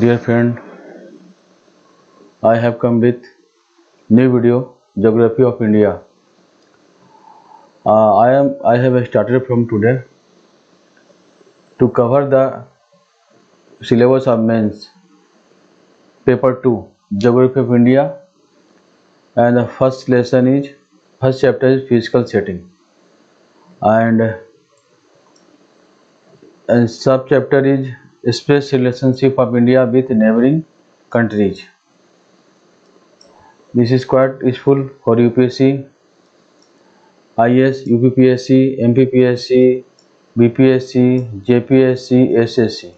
Dear friend, I have come with new video, Geography of India. I have started from today to cover the syllabus of mains, paper 2, Geography of India, and the first chapter is physical setting, and sub chapter is space relationship of India with neighboring countries. This is quite useful for UPSC, IS, UPPSC, MPPSC, BPSC, JPSC, SSC।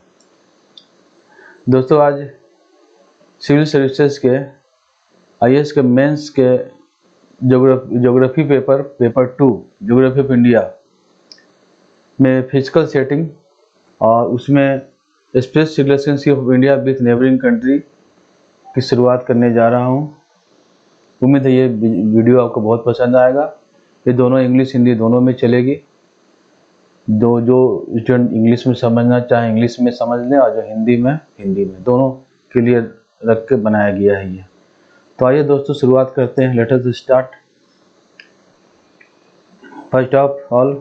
दोस्तों आज civil services के IS के mains के geography paper 2 geography of India में physical setting और उसमें space relationship of India with neighbouring country की शुरुआत करने जा रहा हूँ। उम्मीद है ये वीडियो आपको बहुत पसंद आएगा। ये दोनों इंग्लिश हिंदी दोनों में चलेगी। जो स्टूडेंट इंग्लिश में समझना चाहे इंग्लिश में समझ लें और जो हिंदी में दोनों के लिए रख के बनाया गया है ये। तो आइए दोस्तों शुरुआत करते हैं। Let us start. First of all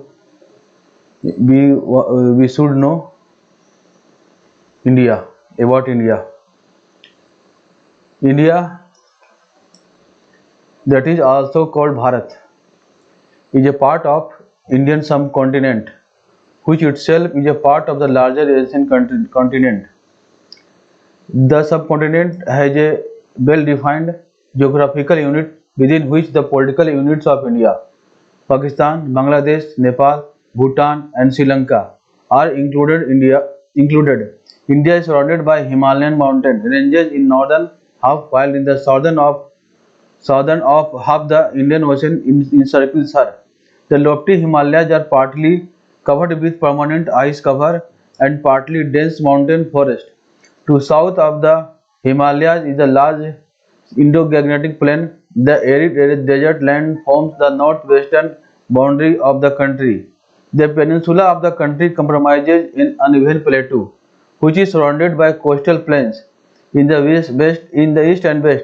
we should know India, about India that is also called Bharat is a part of Indian subcontinent which itself is a part of the larger Asian continent. The subcontinent has a well-defined geographical unit within which the political units of India, Pakistan, Bangladesh, Nepal, Bhutan and Sri Lanka are included. India is surrounded by Himalayan mountain ranges in northern half, while in the southern of half the Indian Ocean encircles her. The lofty Himalayas are partly covered with permanent ice cover and partly dense mountain forest. To south of the Himalayas is a large Indo-Gangetic plain. The arid desert land forms the northwestern boundary of the country. The peninsula of the country comprises an uneven plateau, which is surrounded by coastal plains in the east and west.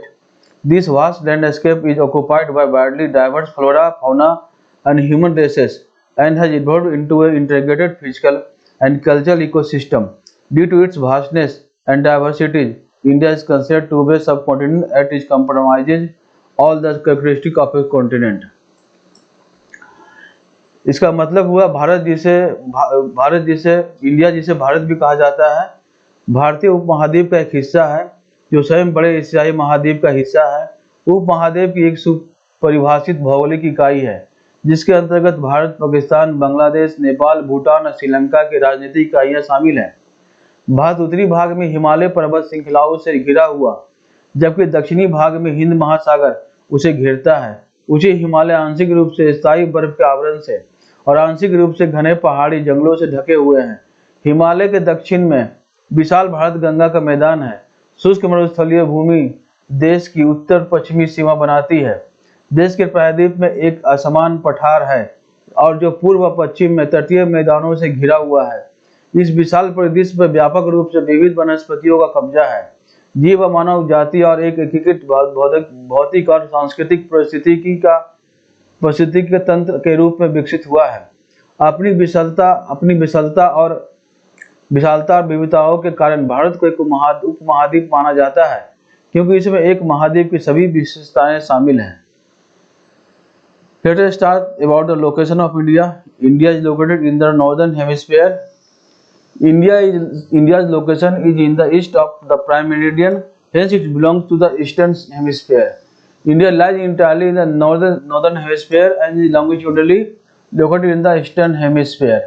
This vast landscape is occupied by widely diverse flora, fauna and human races and has evolved into an integrated physical and cultural ecosystem. Due to its vastness and diversity, India is considered to be a subcontinent as it comprises all the characteristics of a continent. इसका मतलब हुआ भारत जिसे India जिसे भारत भी कहा जाता है, भारतीय उपमहाद्वीप का एक हिस्सा है जो स्वयं बड़े एशियाई महाद्वीप का हिस्सा है। उपमहाद्वीप की एक सुपरिभाषित भौगोलिक इकाई है जिसके अंतर्गत भारत, पाकिस्तान, बांग्लादेश, नेपाल, भूटान और श्रीलंका की राजनीतिक इकाइयां शामिल हैं। भारत उत्तरी भाग में हिमालय पर्वत श्रृंखलाओं से घिरा हुआ, जबकि दक्षिणी भाग में हिंद महासागर उसे घेरता है। ऊंचे हिमालय आंशिक रूप से स्थायी बर्फ के आवरण से और आंशिक रूप से घने पहाड़ी जंगलों से ढके हुए हैं। हिमालय के दक्षिण में विशाल भारत गंगा का मैदान है। शुष्क मरुस्थलीय भूमि देश की उत्तर पश्चिमी सीमा बनाती है। देश के प्रायद्वीप में एक असमान पठार है और जो पूर्व व पश्चिम में तटीय मैदानों से घिरा हुआ है। इस विशाल परिदृश्य पर व्यापक रूप से विविध वनस्पतियों का कब्जा है। जीव व मानव जाति और एक एकीकृत भौतिक और सांस्कृतिक पारिस्थितिकी के तंत्र के रूप में विकसित हुआ है। अपनी विशालता और विविधताओं के कारण भारत को एक उपमहाद्वीप माना जाता है, क्योंकि इसमें एक महाद्वीप की सभी विशेषताएं शामिल हैं। Let us start about the location of India. India is located in the northern hemisphere. India's location is in the east of the prime meridian, hence it belongs to the eastern hemisphere. India lies entirely in the northern hemisphere and is longitudinally located in the eastern hemisphere.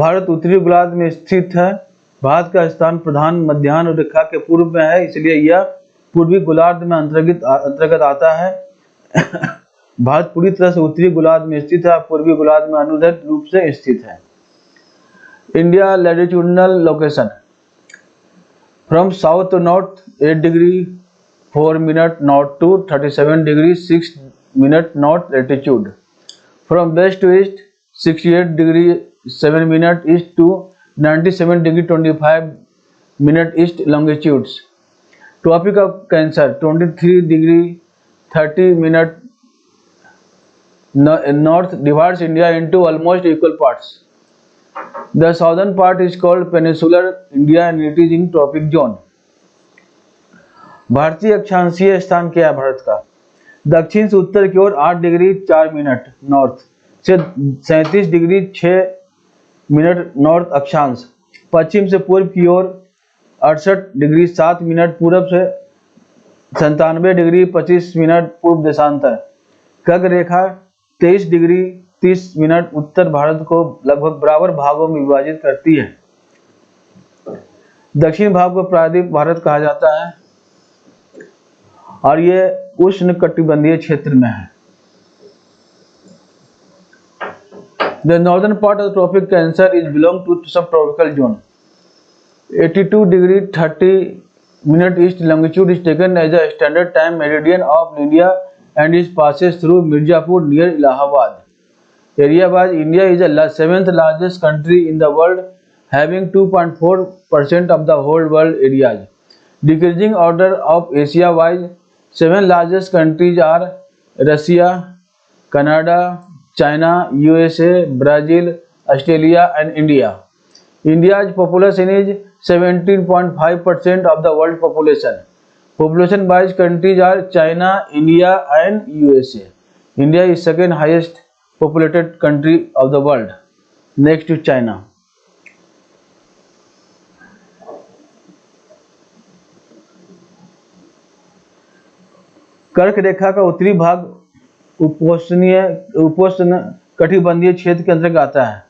Bharat उत्तरी गोलार्ध में स्थित है। भारत का स्थान प्रधान मध्याह्न रेखा के पूर्व में है, इसलिए यह पूर्वी गोलार्ध में अंतर्गत आता है। भारत पूरी तरह से उत्तरी गोलार्ध में स्थित है, पूर्वी गोलार्ध में अनुदैर्ध्य रूप से स्थित है। India latitudinal location from south to north 8 degree 4 minute north टू 37 degree 6 minute north latitude. From west to east 68 degree 7 minute east to 97 degree 25 minute east longitudes. Tropic of Cancer 23 degree 30 minute north divides India into almost equal parts. The southern part is called peninsular India and it is in tropic zone. भारतीय अक्षांशीय स्थान क्या है भारत का? दक्षिण से उत्तर की ओर 8 degree 4 minute north से 37 degree 6 minute north अक्षांश, पश्चिम से पूर्व की ओर 68 डिग्री 7 मिनट, पूर्व से 97 डिग्री 25 मिनट पूर्व देशांतर। खग रेखा 23 डिग्री 30 मिनट उत्तर भारत को लगभग बराबर भागों में विभाजित करती है। दक्षिण भाग को प्रायद्वीप भारत कहा जाता है और ये उष्णकटिबंधीय क्षेत्र में है। The northern part of the tropic Cancer is belong to subtropical zone. 82 degree 30 minute east longitude is taken as a standard time meridian of India and is passes through Mirzapur near Allahabad. Area-wise, India is the seventh largest country in the world, having 2.4% of the whole world areas. Decreasing order of Asia-wise, 7 largest countries are Russia, Canada, China, USA, Brazil, Australia and India. India's population is 17.5% of the world population. Population-wise countries are China, India and USA. India is second highest populated country of the world, next to China. कर्क रेखा का उत्तरी भाग उपोष्ण कटिबंधीय क्षेत्र के अंतर्गत आता है।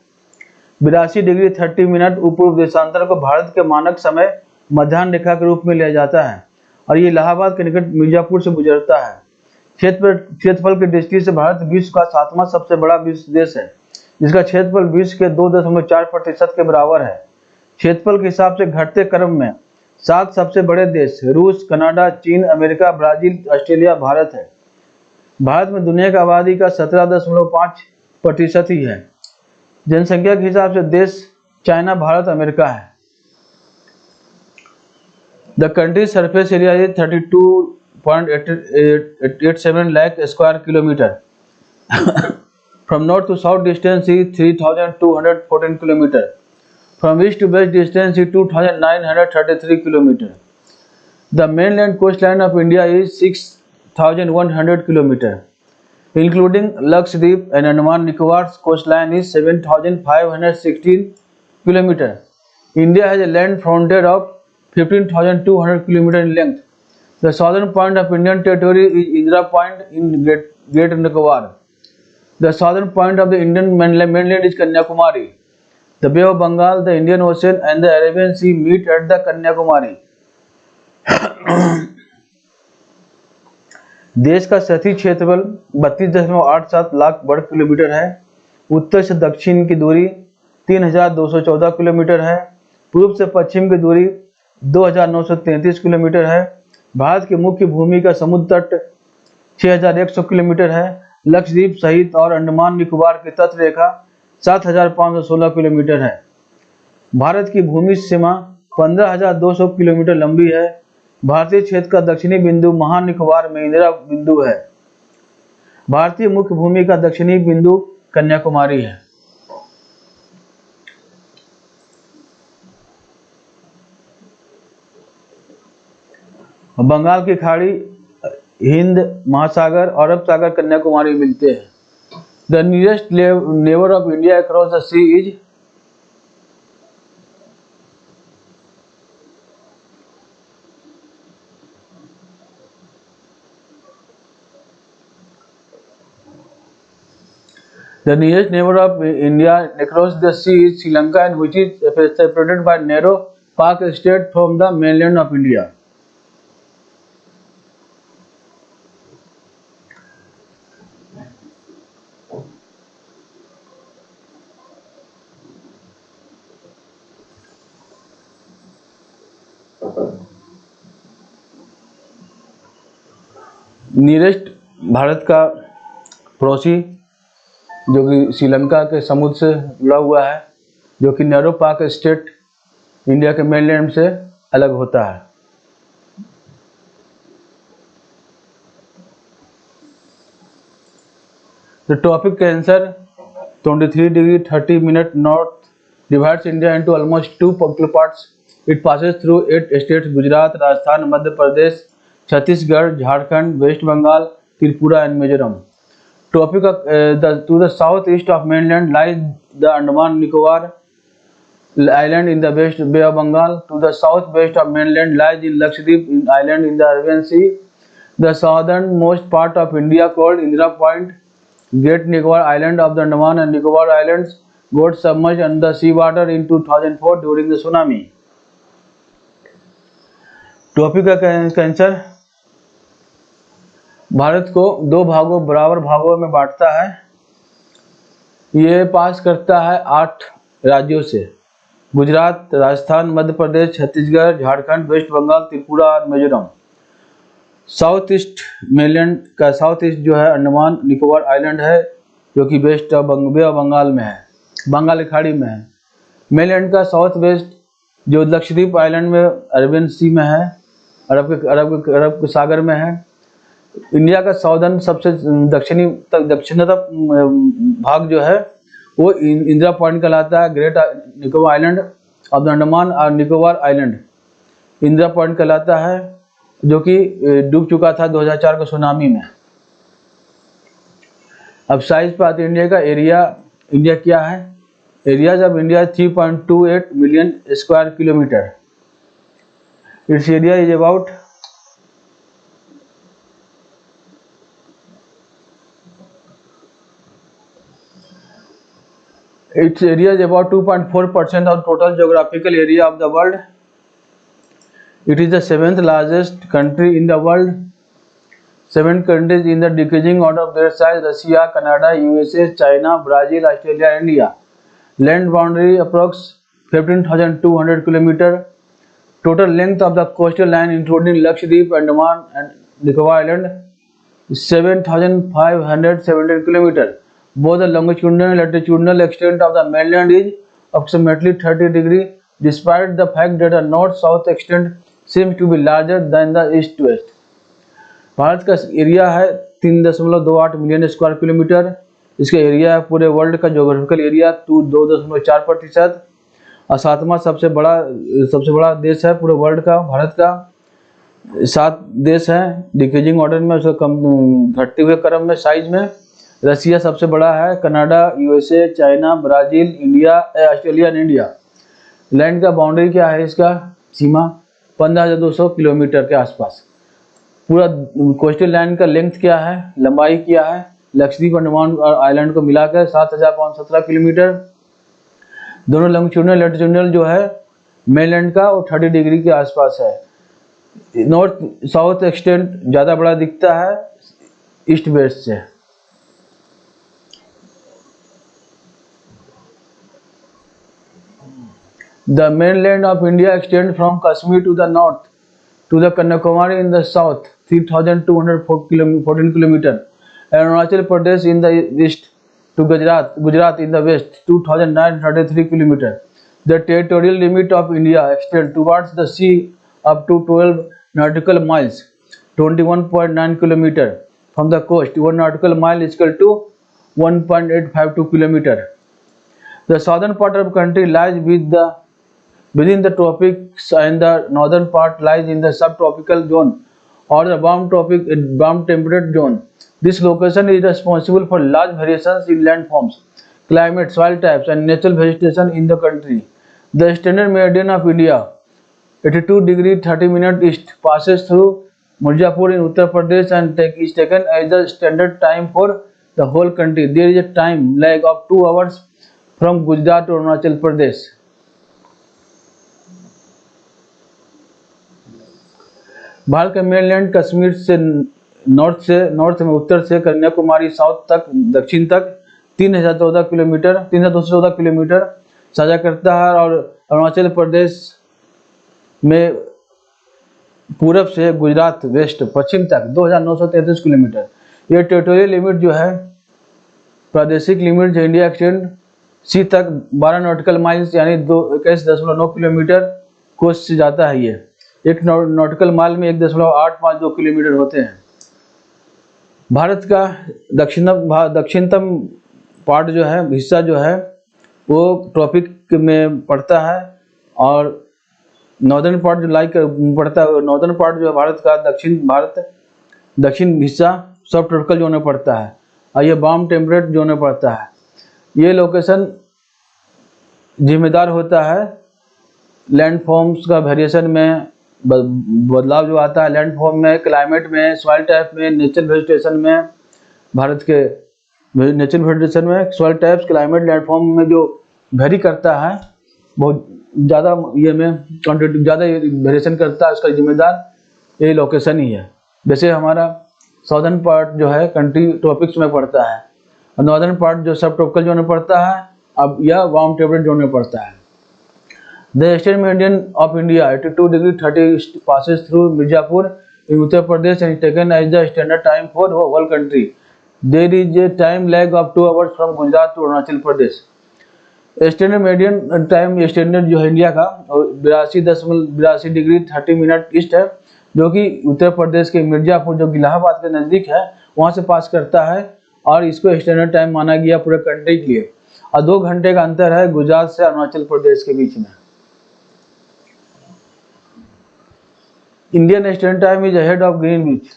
82 डिग्री 30 मिनट पूर्व देशांतर को भारत के मानक समय मध्याह्न रेखा के रूप में लिया जाता है और ये इलाहाबाद के निकट मिर्जापुर से गुजरता है। क्षेत्रफल की दृष्टि से भारत विश्व का 7वां सबसे बड़ा विश्व देश है, जिसका क्षेत्रफल विश्व के 2.4% के बराबर है। क्षेत्रफल के हिसाब से घटते क्रम में 7 सबसे बड़े देश रूस, कनाडा, चीन, अमेरिका, ब्राजील, ऑस्ट्रेलिया, भारत है। भारत में दुनिया की आबादी का 17.5% ही है। जनसंख्या के हिसाब से देश चाइना, भारत, अमेरिका है। The country surface area is 32.87 lakh square kilometre. From north to south distance is 3214 kilometre. From east to west distance is 2933 km. The mainland coastline of India is 6100 km, including Lakshadweep and Andaman Nicobar's coastline is 7516 km. India has a land frontier of 15,200 km in length. The southern point of Indian territory is Indira Point in Great Nicobar. The southern point of the Indian mainland is Kanyakumari. The Bay of Bengal, the Indian Ocean and the Arabian Sea meet at the Kanyakumari. देश का सतही क्षेत्रफल 32.87 लाख वर्ग kilometre है। उत्तर से दक्षिण की दूरी 3214 किलोमीटर है। पूर्व से पश्चिम की दूरी 2933 किलोमीटर है। भारत की मुख्य भूमि का समुद्र तट 6100 किलोमीटर है। लक्षद्वीप सहित और अंडमान निकोबार की तट रेखा 7516 किलोमीटर है। भारत की भूमि सीमा 15200 किलोमीटर लंबी है। भारतीय क्षेत्र का दक्षिणी बिंदु महानिकोबार में इंदिरा बिंदु है। भारतीय मुख्य भूमि का दक्षिणी बिंदु कन्याकुमारी है। बंगाल की खाड़ी, हिंद महासागर और अरब सागर कन्याकुमारी मिलते हैं। The nearest neighbor of India across the sea is Sri Lanka, and which is separated by narrow Pak Strait from the mainland of India. Nearest Bharat का पड़ोसी जो कि श्रीलंका के समुद्र से जुड़ा हुआ है, जो कि नेहरू पाक स्टेट इंडिया के मेनलैंड से अलग होता है। The topic answer 23 degree 30 minute north divides India into almost two equal parts. It passes through 8 states: Gujarat, Rajasthan, Madhya Pradesh, Chhattisgarh, Jharkhand, West Bengal, Tripura and Mizoram. Topic to the southeast of mainland lies the Andaman Nicobar Island in the West Bay of Bengal. To the southwest of mainland lies in Lakshadweep Island in the Arabian Sea. The southernmost part of India, called Indira Point, Great Nicobar Island of the Andaman and Nicobar Islands, got submerged under seawater in 2004 during the tsunami. Topic का answer Bharat को दो भागों बराबर भागों में बांटता है। ये पास करता है 8 राज्यों से: गुजरात, राजस्थान, मध्य प्रदेश, छत्तीसगढ़, झारखंड, वेस्ट बंगाल, त्रिपुरा और मिजोरम। साउथ ईस्ट मेनलैंड का साउथ ईस्ट जो है अंडमान निकोबार आइलैंड है, जो कि वेस्ट बे ऑफ बंगाल में है, बंगाल की खाड़ी में है। मेनलैंड का साउथ वेस्ट जो लक्षद्वीप आइलैंड में अरेबियन सी में है, अरब के सागर में है। इंडिया का साउदर्न सबसे दक्षिणतम भाग जो है वो इंदिरा पॉइंट कहलाता है। Great Nicobar island of the Andaman और निकोबार आइलैंड इंदिरा पॉइंट कहलाता है, जो कि डूब चुका था 2004 के सुनामी में। अब साइज पे आते इंडिया का एरिया। इंडिया क्या है? Areas of India 3.28 million square kilometre. It's area is about its area is about 2.4% of total geographical area of the world. It is the 7th largest country in the world. 7 countries in the decreasing order of their size: Russia, Canada, USA, China, Brazil, Australia and India. Land boundary approx 15,200 km. Total length of the coastal line including Lakshadweep, Andaman and Nicobar Island is 7,517 km. Both the longitudinal and latitudinal extent of the mainland is approximately 30 degrees, despite the fact that the north-south extent seems to be larger than the east-west. Bharat का area है 3.28 million square kilometre. इसका area है पूरे world का geographical area 2.4%। और सातवां सबसे बड़ा देश है पूरे वर्ल्ड का, भारत का। 7 देश हैं डिक्रीजिंग ऑर्डर में, उसका कम घटते हुए क्रम में साइज में। रसिया सबसे बड़ा है, Canada, USA, China, Brazil, India, Australia and India. Land का बाउंड्री क्या है? इसका सीमा 15,200 किलोमीटर के आसपास। पूरा कोस्टल लाइन का लेंथ क्या है, लंबाई क्या है? लक्षद्वीप, अंडमान और आइलैंड को मिलाकर 7,517 किलोमीटर। दोनों लॉन्गिट्यूडनल लैटिट्यूडनल जो है मेनलैंड का वो 30 डिग्री के आसपास है। नॉर्थ साउथ एक्सटेंट ज़्यादा बड़ा दिखता है ईस्ट वेस्ट से। The mainland of India extends from Kashmir to the north to the Kanyakumari in the south, 3,214 km, and Arunachal Pradesh in the east to Gujarat in the west, 2,933 km. The territorial limit of India extends towards the sea up to 12 nautical miles, 21.9 km from the coast. 1 nautical mile is equal to 1.852 km. The southern part of the country lies within the tropics and the northern part lies in the subtropical zone or the warm temperate zone. This location is responsible for large variations in landforms, climate, soil types and natural vegetation in the country. The standard meridian of India, 82 degree 30 minutes east, passes through Mirzapur in Uttar Pradesh and is taken as the standard time for the whole country. There is a time lag of 2 hours from Gujarat to Arunachal Pradesh. Bharat का mainland Kashmir से north में उत्तर से Kanyakumari south तक दक्षिण तक 3,214 kilometre साझा करता है, और अरुणाचल प्रदेश में पूरब से गुजरात वेस्ट पश्चिम तक 2,933 किलोमीटर। ये टेरिटोरियल लिमिट जो है प्रादेशिक लिमिट इंडिया एक्सटेंड सी तक 12 नॉटिकल माइल्स यानी 21.9 किलोमीटर कोस्ट से जाता है। ये एक नॉटिकल माइल में 1.852 किलोमीटर होते हैं। भारत का दक्षिणतम पार्ट जो है, हिस्सा जो है वो ट्रॉपिक में पड़ता है, और नॉर्दर्न पार्ट जो पड़ता है, नॉर्दर्न पार्ट जो है भारत का दक्षिण हिस्सा सब ट्रॉपिकल जोन में पड़ता है, और ये वार्म टेम्परेट जोन में पड़ता है। ये लोकेशन जिम्मेदार होता है लैंडफॉर्म्स का वेरिएशन में बदलाव जो आता है, लैंडफॉर्म में, क्लाइमेट में, सॉइल टाइप में, नेचुरल वेजिटेशन में, भारत के नेचुरल वेजिटेशन में, सॉइल टाइप्स, क्लाइमेट, लैंडफॉर्म में जो वेरी करता है, बहुत ज़्यादा ये में क्वान्टिटी ज़्यादा वेरिएशन करता है, उसका जिम्मेदार ये लोकेशन ही है। जैसे हमारा साउदर्न पार्ट जो है कंट्री ट्रॉपिक्स में पड़ता है, और नॉर्दर्न पार्ट जो सब ट्रॉपिकल जोन में पड़ता है, अब यह वार्म टेम्परेट जोन में पड़ता है। The eastern meridian of India 82 degree 30 passes through Mirzapur in Uttar Pradesh and is taken as the standard time for whole country. There is a time lag of 2 hours from Gujarat to Arunachal Pradesh. Standard meridian time standard जो है India का 82 degree 30 minute east है, जो कि उत्तर प्रदेश के मिर्जापुर जो इलाहाबाद के नज़दीक है वहाँ से पास करता है, और इसको स्टैंडर्ड टाइम माना गया पूरे कंट्री के लिए। और 2 घंटे का अंतर है गुजरात से अरुणाचल प्रदेश के बीच में। Indian standard time is ahead of Greenwich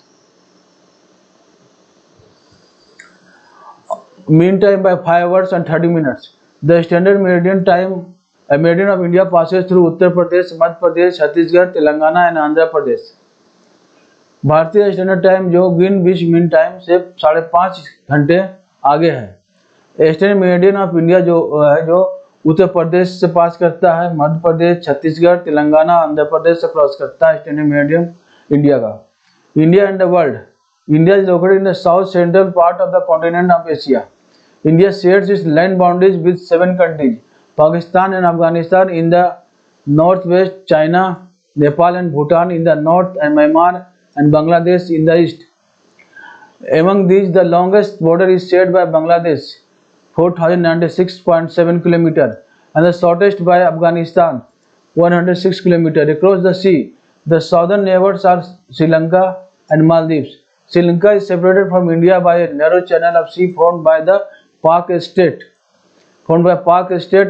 mean time by 5 hours and 30 minutes. The standard meridian of India passes through Uttar Pradesh, Madhya Pradesh, Chhattisgarh, Telangana and Andhra Pradesh. भारतीय स्टैंडर्ड टाइम जो ग्रीनविच मीन टाइम से 5.5 घंटे आगे है। स्टैंडर्ड मेरिडियन ऑफ इंडिया जो है जो उत्तर प्रदेश से पास करता है, मध्य प्रदेश, छत्तीसगढ़, तेलंगाना, आंध्र प्रदेश से क्रॉस करता है स्टैंडर्ड मेरिडियन इंडिया का। India and the world. India is located in the south central part of the continent of Asia. India shares its land boundaries with 7 countries: Pakistan and Afghanistan in the northwest, China, Nepal and Bhutan in the north, and Myanmar and Bangladesh in the east. Among these, the longest border is shared by Bangladesh, 4,096.7 km, and the shortest by Afghanistan, 106 km. Across the sea, the southern neighbors are Sri Lanka and Maldives. Sri Lanka is separated from India by a narrow channel of sea formed by Pak Strait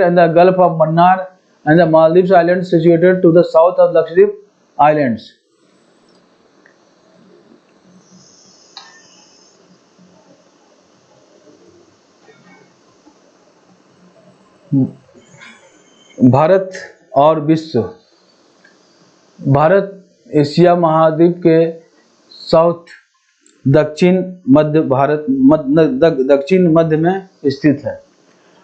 and the Gulf of Mannar, and the Maldives Islands situated to the south of Lakshadweep Islands. Bharat और विश्व। Bharat Asia महाद्वीप के south दक्षिण मध्य में स्थित है।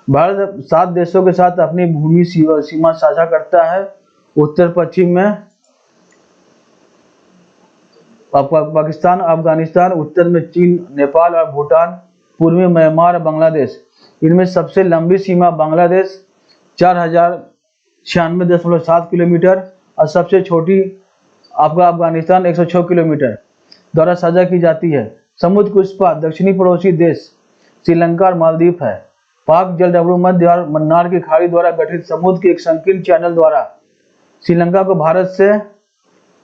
भारत 7 देशों के साथ अपनी भूमि सीमा साझा करता है। उत्तर पश्चिम में पाकिस्तान, अफगानिस्तान, उत्तर में चीन, नेपाल और भूटान, पूर्व में म्यांमार और बांग्लादेश। इनमें सबसे लंबी सीमा बांग्लादेश 4096.7 किलोमीटर और सबसे छोटी आपका अफगानिस्तान 106 किलोमीटर द्वारा साझा की जाती है। समुद्र के उस पार दक्षिणी पड़ोसी देश श्रीलंका और मालदीव है। पाक जलडमरू मध्य और मन्नार की खाड़ी द्वारा गठित समुद्र के एक संकीर्ण चैनल द्वारा श्रीलंका को भारत से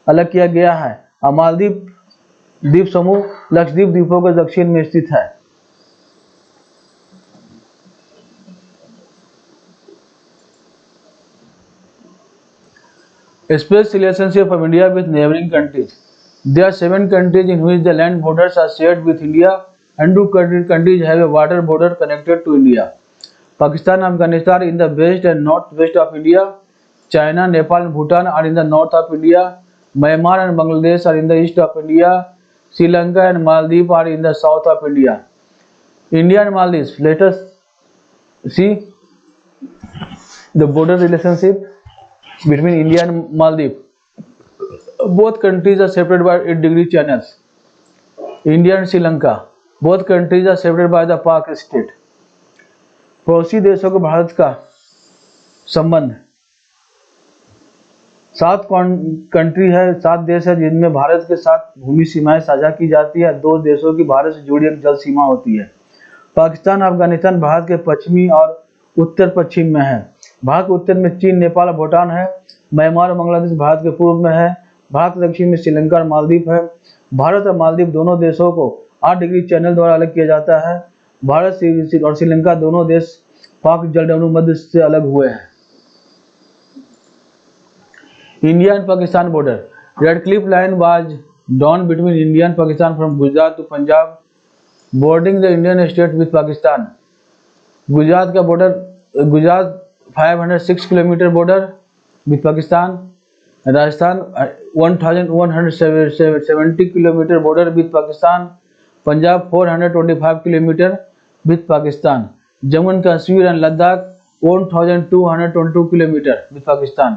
अलग किया गया है, और मालदीव द्वीप समूह लक्षद्वीप द्वीपों के दक्षिण में स्थित है। Space relationship of India with neighboring countries. There are 7 countries in which the land borders are shared with India, and 2 countries have a water border connected to India. Pakistan and Afghanistan in the west and northwest of India. China, Nepal and Bhutan are in the north of India. Myanmar and Bangladesh are in the east of India. Sri Lanka and Maldives are in the south of India. India and Maldives. Let us see the border relationship between India and Maldives. Both countries are separated by 8 degree channels. India and Sri Lanka. Both countries are separated by the Pak Strait. पड़ोसी देशों को भारत का संबंध 7 country है, 7 देश है जिनमें भारत के साथ भूमि सीमाएं साझा की जाती है। 2 देशों की भारत से जुड़ी एक जल सीमा होती है। पाकिस्तान अफगानिस्तान भारत के पश्चिमी और उत्तर पश्चिम में है। भारत के उत्तर में चीन, नेपाल और भूटान है। म्यांमार और बांग्लादेश भारत के पूर्व में है। भारत के दक्षिण में श्रीलंका और मालदीव है। भारत और मालदीव दोनों देशों को 8 डिग्री चैनल द्वारा अलग किया जाता है। भारत और श्रीलंका दोनों देश पाक जलडमरू मध्य से अलग हुए हैं। India and Pakistan border. Radcliffe line was drawn between India and Pakistan from Gujarat to Punjab bordering the Indian state with Pakistan. Gujarat 506 kilometre border with Pakistan. Rajasthan 1170 kilometre border with Pakistan. Punjab 425 kilometre with Pakistan. Jammu and Kashmir and Ladakh 1222 kilometre with Pakistan.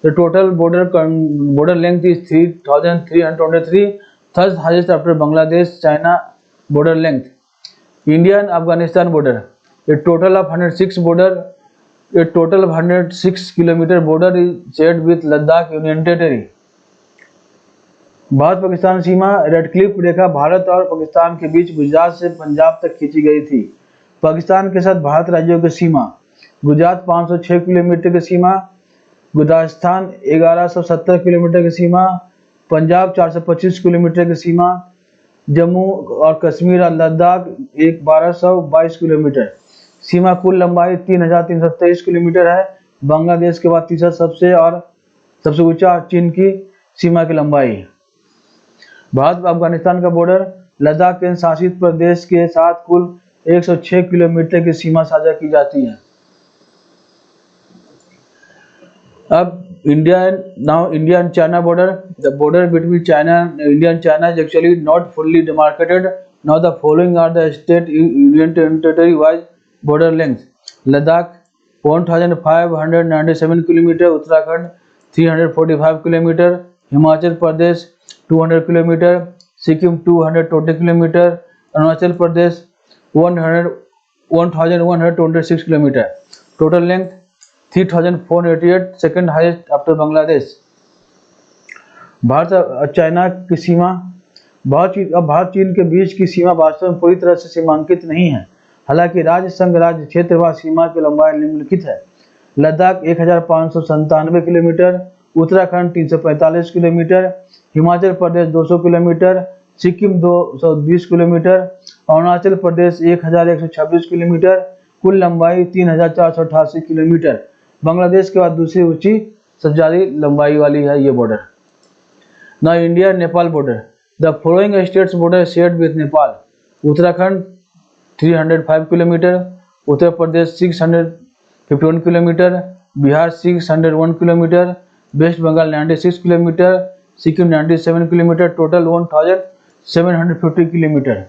The total border length is 3,323, third highest after Bangladesh China border length. India and Afghanistan border. A total of 106 kilometer border is shared with Ladakh Union Territory. Bharat Pakistan सीमा Radcliffe रेखा भारत और पाकिस्तान के बीच गुजरात से पंजाब तक खींची गई थी। पाकिस्तान के साथ भारत राज्यों की सीमा: गुजरात 506 किलोमीटर की सीमा, राजस्थान 1170 किलोमीटर की सीमा, पंजाब 425 किलोमीटर की सीमा, जम्मू और कश्मीर और लद्दाख 1222 किलोमीटर। सीमा कुल लंबाई 3323 किलोमीटर है। बांग्लादेश के बाद तीसरा सबसे ऊंचा चीन की सीमा की लंबाई। भारत अफगानिस्तान का बॉर्डर लद्दाख केंद्र शासित प्रदेश के साथ कुल 106 किलोमीटर की सीमा साझा की जाती है। अब India and China border. The border between India and China is actually not fully demarcated. Now the following are the state union territory wise border length: Ladakh 1597 km, Uttarakhand 345 km, Himachal Pradesh 200 km, Sikkim 220 km, Arunachal Pradesh 1126 km. Total length 3488, second highest after Bangladesh. Bharat और China की सीमा। भारत चीन के बीच की सीमा वास्तव में पूरी तरह से सीमांकित नहीं है। हालांकि राज्य संघ राज्य क्षेत्र व सीमा की लंबाई निम्नलिखित है: Ladakh 1597 kilometre, Uttarakhand 345 kilometre, Himachal Pradesh 200 kilometre, Sikkim 220 kilometre, Arunachal प्रदेश 1126 किलोमीटर, कुल लंबाई 3488 किलोमीटर। बांग्लादेश के बाद दूसरी ऊंची सबसे ज्यादा लंबाई वाली है ये बॉर्डर। ना India Nepal border. The following states border shared with Nepal: Uttarakhand 305 kilometre, Uttar Pradesh 651 kilometre, Bihar 601 kilometre, west Bengal 96 kilometre, Sikkim 97 kilometre, total 1750 kilometre.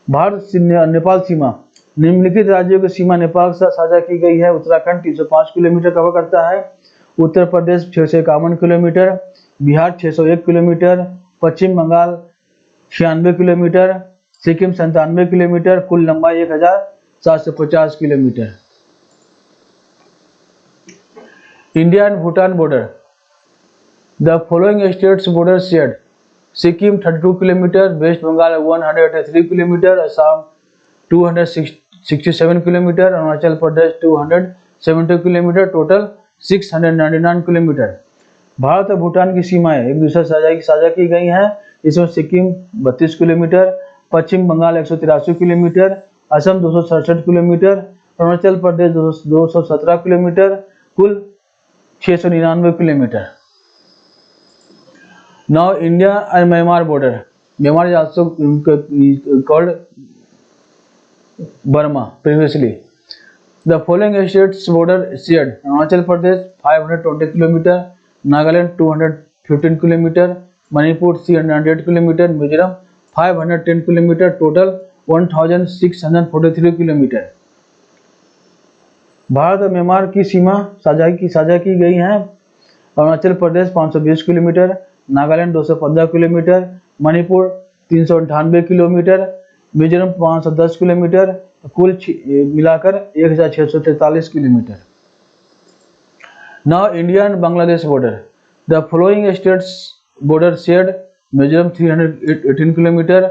Bharat Nepal सीमा। निम्नलिखित राज्यों की सीमा नेपाल के साथ साझा की गई है: उत्तराखंड 305 किलोमीटर कवर करता है, Uttar Pradesh 651 kilometre, Bihar 601 kilometre, Paschim Bangal 96 kilometre, Sikkim 97 kilometre, कुल लंबाई 1750 kilometre. India and Bhutan border. The following states border shared: Sikkim 32 kilometre, west Bengal 183 kilometre, Assam 267 kilometre, Arunachal Pradesh 270 kilometre, total 699 kilometre. Bharat और भूटान की सीमाएं एक दूसरे साझा की गई हैं। इसमें Sikkim 32 kilometre, Paschim Bengal 183 kilometre, Assam 267 kilometre, Arunachal प्रदेश 217 किलोमीटर, कुल 699 kilometre. Now India and Myanmar border. Myanmar is also called Burma previously. The following states border shared: Arunachal Pradesh 520 km, Nagaland 215 km, Manipur 308 km, Mizoram 510 km, total 1643 km. Bharat और Myanmar की सीमा साझा की गई है। Arunachal Pradesh 520 kilometre, Nagaland 215 kilometre, Manipur 398 kilometre, Mizoram 510 kilometre, कुल मिलाकर 1643 kilometre. Now India and Bangladesh border. The following states border shared: Mizoram 318 kilometre,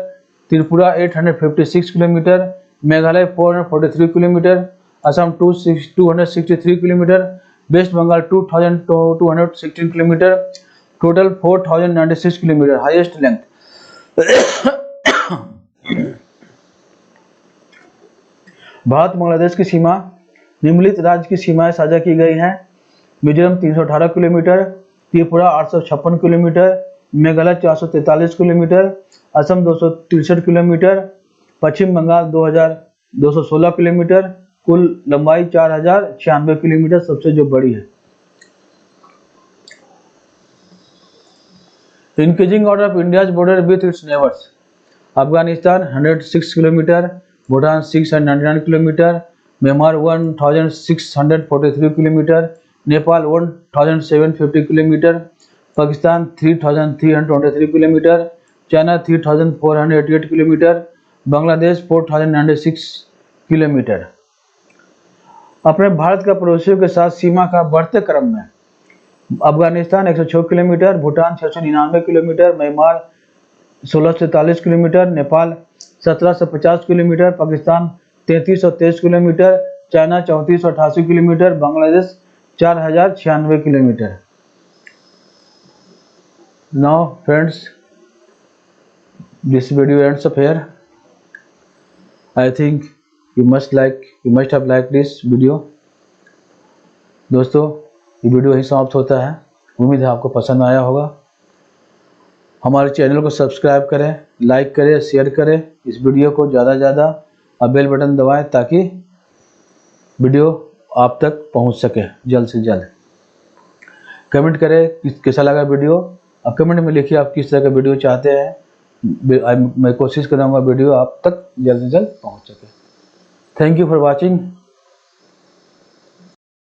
Tripura 856 kilometre, Meghalaya 443 kilometre, Assam 263 kilometre, west Bengal 2216 kilometre, total 4096 kilometre highest length. Bharat Bangladesh की सीमा निम्नलिखित राज्य की सीमाएं साझा की गई हैं। Mizoram 318 kilometre, Tripura 856 kilometre, Meghalaya 443 kilometre, Assam 263 kilometre, Paschim Bengal 2216 kilometre, कुल लंबाई 4096 किलोमीटर सबसे जो बड़ी है। Increasing order of India's border with its neighbours. Afghanistan 106 kilometre, Bhutan 699 kilometre, Myanmar 1643 kilometre, Nepal 1750 kilometre, Pakistan 3323 kilometre, China 3488 kilometre, Bangladesh 4096 kilometre. अपने भारत का पड़ोसियों के साथ सीमा का बढ़ते क्रम में Afghanistan 106 kilometre, Bhutan 699 kilometre, Myanmar 1643 kilometre, Nepal 1750 kilometre, Pakistan 3323 kilometre, China 3488 kilometre, Bangladesh 4096 kilometre. Now friends, this video ends up here. I think you must have liked this video. दोस्तों, ये वीडियो यहीं समाप्त होता है। उम्मीद है आपको पसंद आया होगा। हमारे चैनल को सब्सक्राइब करें, लाइक करें, शेयर करें इस वीडियो को ज़्यादा से ज़्यादा, और बेल बटन दबाएं ताकि वीडियो आप तक पहुंच सके जल्द से जल्द। कमेंट करें कैसा लगा वीडियो, और कमेंट में लिखिए आप किस तरह का वीडियो चाहते हैं। मैं कोशिश करूँगा वीडियो आप तक जल्द से जल्द पहुँच सके। Thank you for watching.